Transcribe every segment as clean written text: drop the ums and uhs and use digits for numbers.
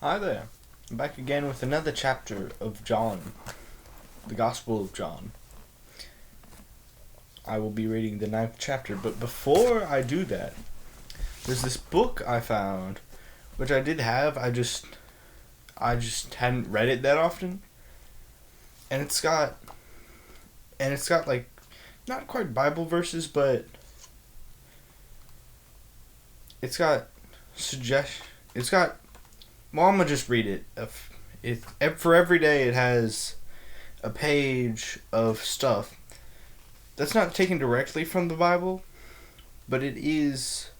Hi there. I'm back again with another chapter of John, the Gospel of John. I will be reading the 9th chapter, but before I do that, there's this book I found, which I did have, I just hadn't read it that often. And it's got like, not quite Bible verses, but well, I'm going to just read it. For every day it has a page of stuff that's not taken directly from the Bible, but it is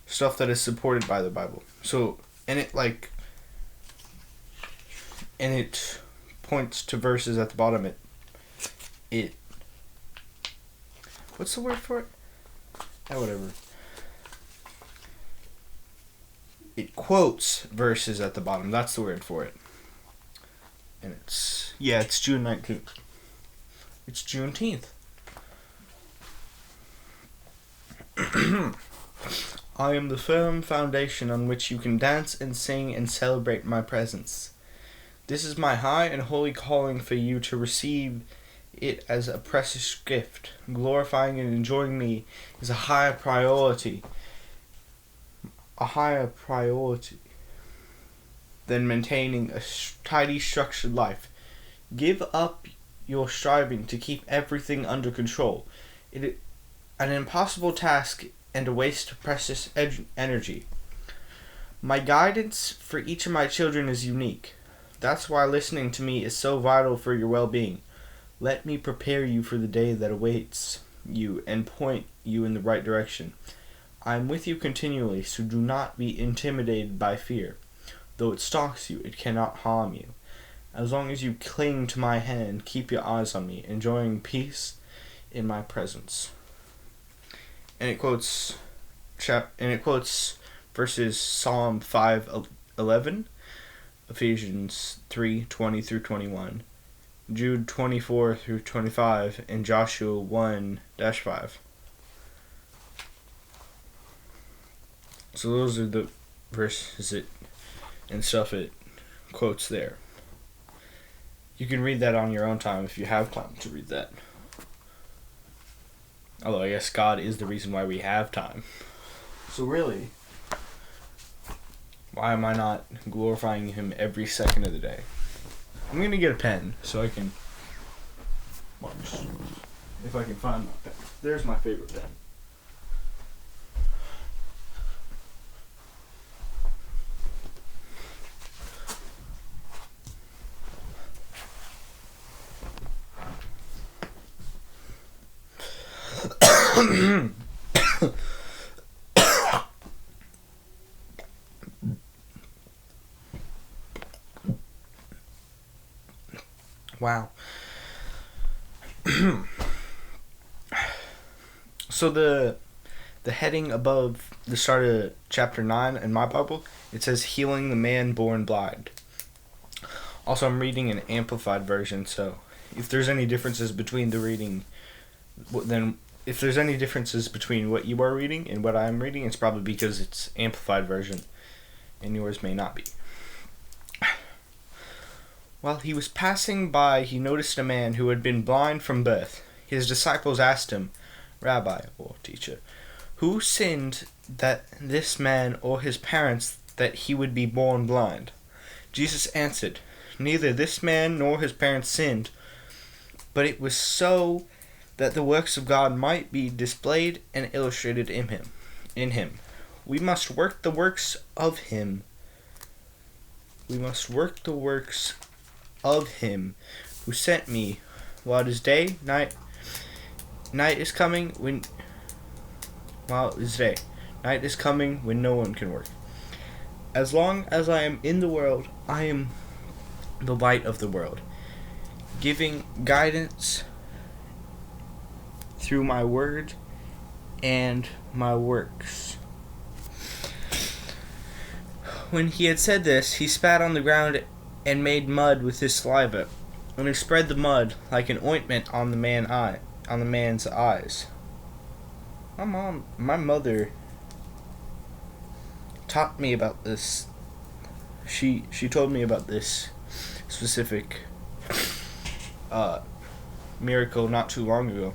stuff that is supported by the Bible. So, and it points to verses at the bottom. It what's the word for it? Whatever. It quotes verses at the bottom. That's the word for it. And it's June 19th. It's Juneteenth. I am the firm foundation on which you can dance and sing and celebrate my presence. This is my high and holy calling for you to receive it as a precious gift. Glorifying and enjoying me is a higher priority than maintaining a tidy, structured life. Give up your striving to keep everything under control. It is an impossible task and a waste of precious energy. My guidance for each of my children is unique. That's why listening to me is so vital for your well-being. Let me prepare you for the day that awaits you and point you in the right direction. I am with you continually, so do not be intimidated by fear. Though it stalks you, it cannot harm you. As long as you cling to my hand, keep your eyes on me, enjoying peace in my presence. And it quotes verses Psalm 5:11, Ephesians 3:20 through 21, Jude 24 through 25, and Joshua 1-5. So those are the verses and stuff it quotes there. You can read that on your own time if you have time to read that. Although I guess God is the reason why we have time. So really, why am I not glorifying Him every second of the day? I'm going to get a pen so I can... If I can find my pen. There's my favorite pen. Wow. So the heading above the start of chapter 9 in my Bible, it says healing the man born blind. Also, I'm reading an amplified version, so if there's any differences between the reading, then if there's any differences between what you are reading and what I'm reading, it's probably because it's amplified version and yours may not be. While he was passing by, he noticed a man who had been blind from birth. His disciples asked him, Rabbi, or teacher, who sinned, that this man or his parents, that he would be born blind? Jesus answered, neither this man nor his parents sinned, but it was so that the works of God might be displayed and illustrated in him. We must work the works of him. We must work the works of him who sent me. While it is day, night is coming when no one can work. As long as I am in the world, I am the light of the world, giving guidance through my word and my works. When he had said this, he spat on the ground and made mud with his saliva, and he spread the mud like an ointment on the man's eyes. My mother taught me about this she told me about this specific miracle not too long ago.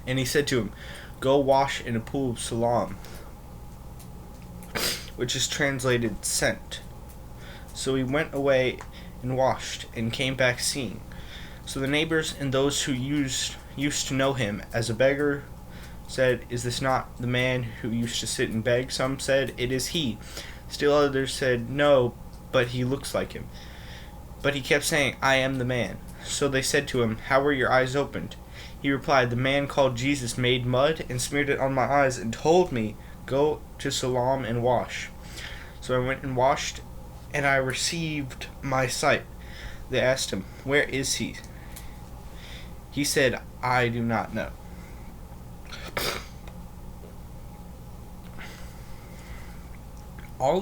And he said to him, "Go wash in a pool of Siloam," which is translated sent. So he went away and washed, and came back seeing. So the neighbors and those who used to know him as a beggar said, "Is this not the man who used to sit and beg?" Some said, "It is he." Still others said, "No, but he looks like him." But he kept saying, "I am the man." So they said to him, "How were your eyes opened?" He replied, "The man called Jesus made mud and smeared it on my eyes and told me, 'Go to Siloam and wash.' So I went and washed, and I received my sight." They asked him, "Where is he?" He said, "I do not know." All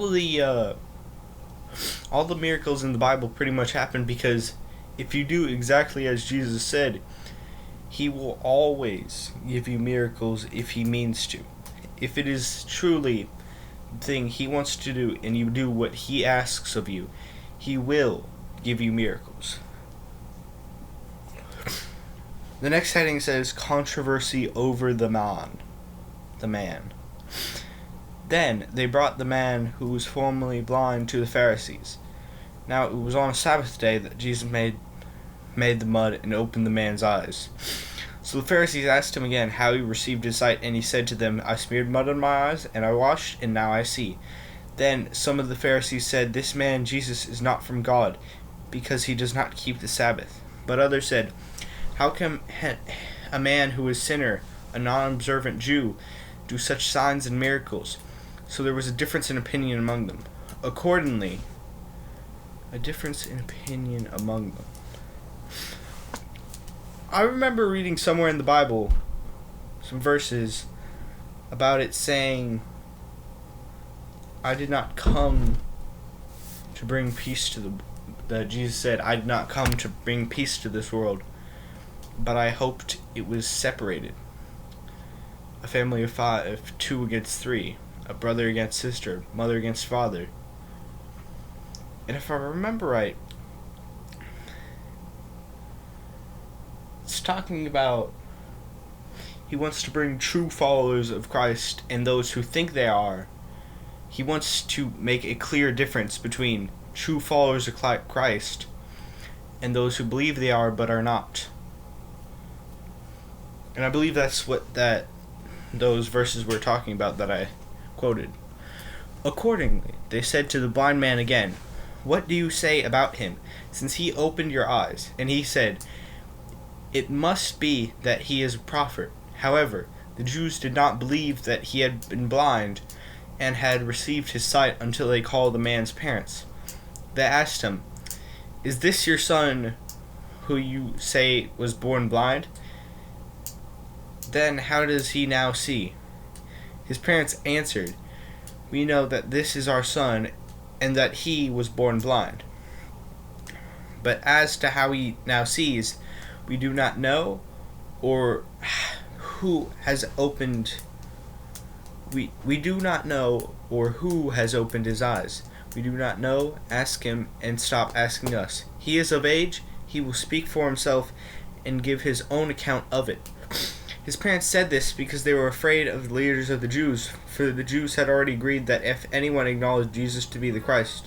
the miracles in the Bible pretty much happen because if you do exactly as Jesus said, he will always give you miracles if he means to. If it is truly the thing he wants to do and you do what he asks of you, he will give you miracles. The next heading says controversy over the man. Then they brought the man who was formerly blind to the Pharisees. Now it was on a Sabbath day that Jesus made the mud and opened the man's eyes. So the Pharisees asked him again how he received his sight, and he said to them, "I smeared mud on my eyes, and I washed, and now I see." Then some of the Pharisees said, "This man Jesus is not from God, because he does not keep the Sabbath." But others said, "How can a man who is a sinner, a non-observant Jew, do such signs and miracles?" So there was a difference in opinion among them. Accordingly, I remember reading somewhere in the Bible some verses about it saying, "I did not come to bring peace to that Jesus said, "I did not come to bring peace to this world, but I hoped it was separated. A family of 5, 2 against 3, a brother against sister, mother against father." And if I remember right, it's talking about he wants to bring true followers of Christ and those who think they are. He wants to make a clear difference between true followers of Christ and those who believe they are but are not. And I believe that's what those verses were talking about that I quoted. Accordingly, they said to the blind man again, "What do you say about him, since he opened your eyes?" And he said, "It must be that he is a prophet." However, the Jews did not believe that he had been blind and had received his sight until they called the man's parents. They asked him, "Is this your son who you say was born blind? Then how does he now see?" His parents answered, "We know that this is our son and that he was born blind. But as to how he now sees, we do not know, or who has opened we do not know or who has opened his eyes. We do not know. Ask him and stop asking us. He is of age, he will speak for himself and give his own account of it." His parents said this because they were afraid of the leaders of the Jews, for the Jews had already agreed that if anyone acknowledged Jesus to be the Christ,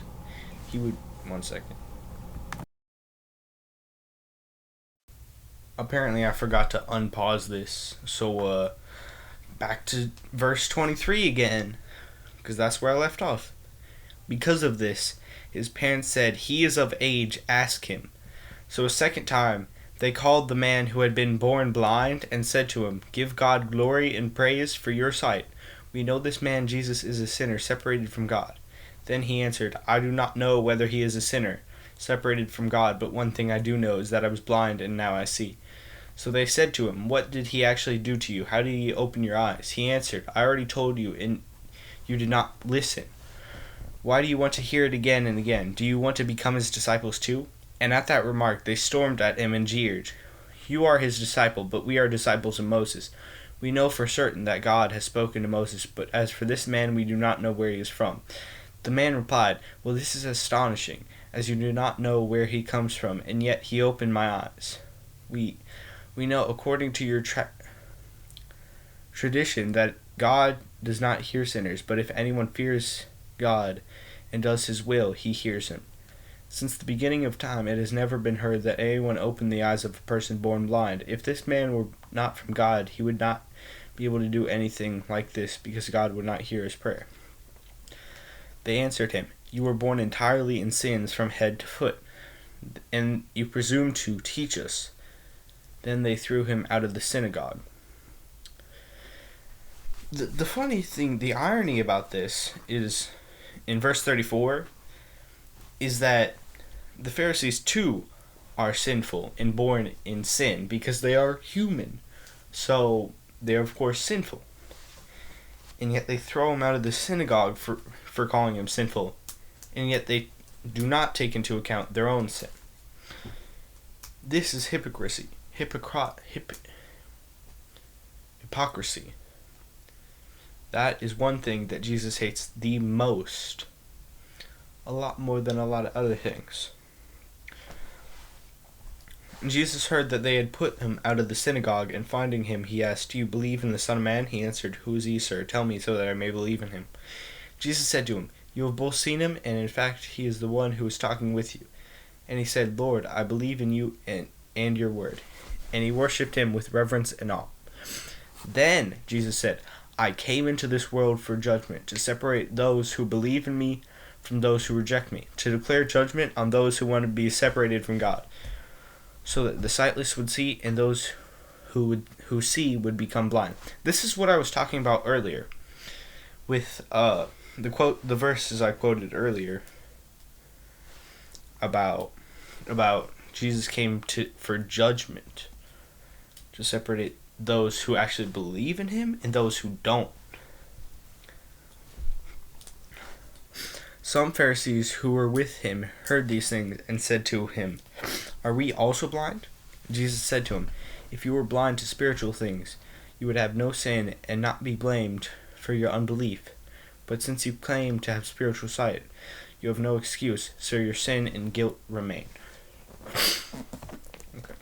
he would... One second. Apparently I forgot to unpause this, so back to verse 23 again, because that's where I left off. Because of this, his parents said, "He is of age, ask him." So a second time, they called the man who had been born blind and said to him, "Give God glory and praise for your sight. We know this man Jesus is a sinner separated from God." Then he answered, "I do not know whether he is a sinner separated from God, but one thing I do know is that I was blind and now I see." So they said to him, "What did he actually do to you? How did he open your eyes?" He answered, "I already told you and you did not listen. Why do you want to hear it again and again? Do you want to become his disciples too?" And at that remark they stormed at him and jeered, "You are his disciple, but we are disciples of Moses. We know for certain that God has spoken to Moses, but as for this man we do not know where he is from." The man replied, "Well, this is astonishing, as you do not know where he comes from, and yet he opened my eyes. We know, according to your tradition, that God does not hear sinners, but if anyone fears God and does his will, he hears him. Since the beginning of time, it has never been heard that anyone opened the eyes of a person born blind. If this man were not from God, he would not be able to do anything like this, because God would not hear his prayer." They answered him, "You were born entirely in sins from head to foot, and you presume to teach us." Then they threw him out of the synagogue. The funny thing, the irony about this is, in verse 34, is that the Pharisees too are sinful and born in sin, because they are human. So they are of course sinful. And yet they throw him out of the synagogue for calling him sinful. And yet they do not take into account their own sin. This is hypocrisy. Hypocrisy. That is one thing that Jesus hates the most. A lot more than a lot of other things. Jesus heard that they had put him out of the synagogue, and finding him, he asked, "Do you believe in the Son of Man?" He answered, "Who is he, sir? Tell me, so that I may believe in him." Jesus said to him, "You have both seen him, and in fact he is the one who is talking with you." And he said, "Lord, I believe in you and your word." And he worshipped him with reverence and awe. Then Jesus said, "I came into this world for judgment, to separate those who believe in me from those who reject me, to declare judgment on those who want to be separated from God, so that the sightless would see, and those who see would become blind." This is what I was talking about earlier, with the verses I quoted earlier about Jesus came for judgment, to separate those who actually believe in him and those who don't. Some Pharisees who were with him heard these things and said to him, "Are we also blind?" Jesus said to him, "If you were blind to spiritual things, you would have no sin and not be blamed for your unbelief. But since you claim to have spiritual sight, you have no excuse, so your sin and guilt remain." Okay.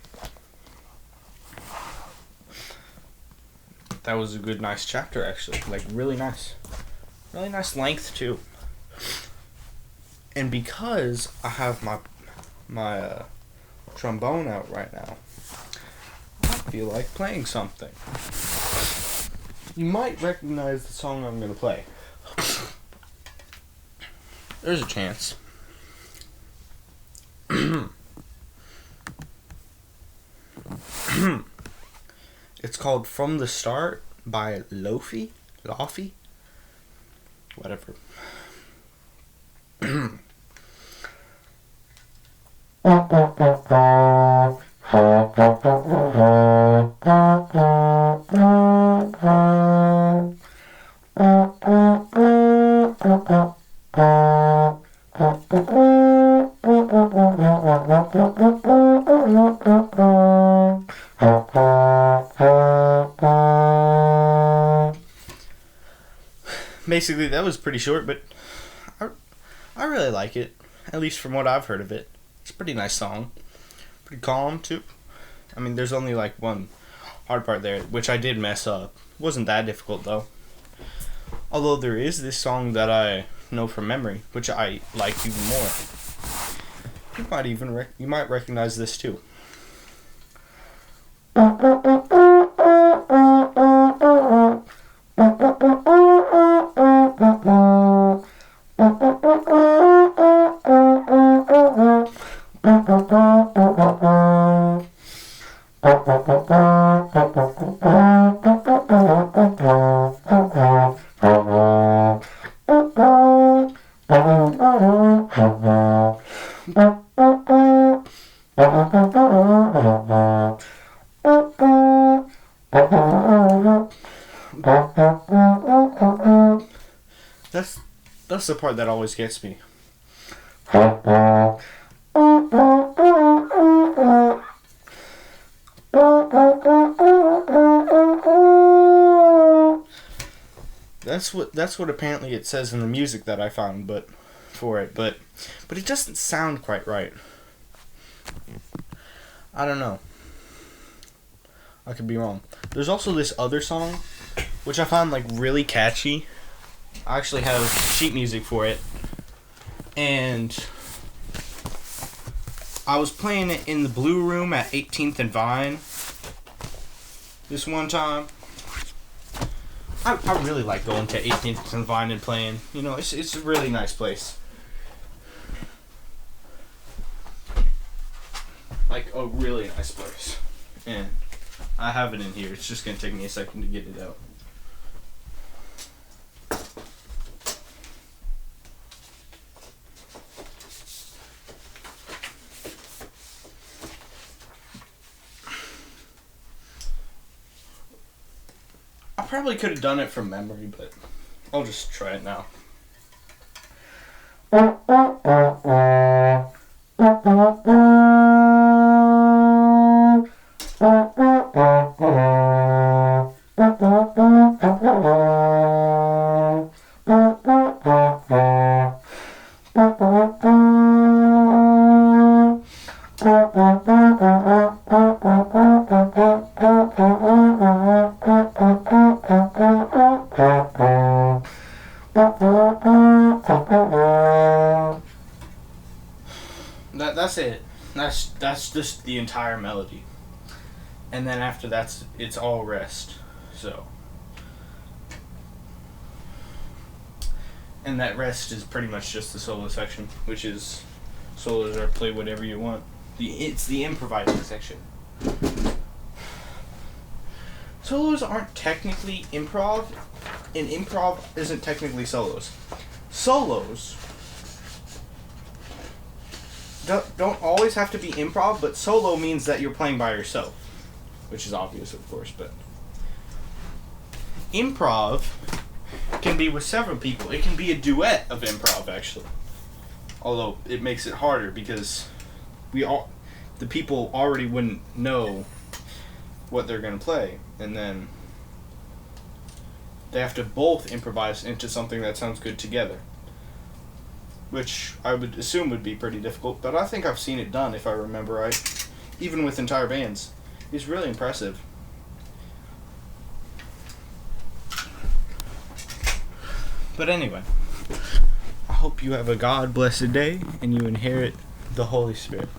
That was a good, nice chapter, actually. Like, really nice. Really nice length, too. And because I have my trombone out right now, I feel like playing something. You might recognize the song I'm going to play. There's a chance. It's called "From the Start" by Lofi? Whatever. Basically, that was pretty short, but I really like it, at least from what I've heard of it. It's a pretty nice song. Pretty calm, too. I mean, there's only like one hard part there, which I did mess up. Wasn't that difficult, though. Although there is this song that I know from memory, which I like even more. You might recognize this, too. That's the part that always gets me. that's what apparently it says in the music that I found, but it doesn't sound quite right. I don't know. I could be wrong. There's also this other song, which I found like really catchy. I actually have sheet music for it, and I was playing it in the Blue Room at 18th and Vine this one time. I really like going to 18th and Vine and playing. You know, it's a really nice place. Like a really nice place. And I have it in here. It's just going to take me a second to get it out. I probably could have done it from memory, but I'll just try it now. That's it. That's just the entire melody. And then after that, it's all rest. So. And that rest is pretty much just the solo section, which is solos are play whatever you want. It's the improvising section. Solos aren't technically improv, and improv isn't technically solos. Solos don't always have to be improv, but solo means that you're playing by yourself, which is obvious, of course, but improv can be with several people. It can be a duet of improv, actually. Although it makes it harder because the people already wouldn't know what they're going to play, and then they have to both improvise into something that sounds good together, which I would assume would be pretty difficult, but I think I've seen it done, if I remember right, even with entire bands. It's really impressive. But anyway, I hope you have a God-blessed day and you inherit the Holy Spirit.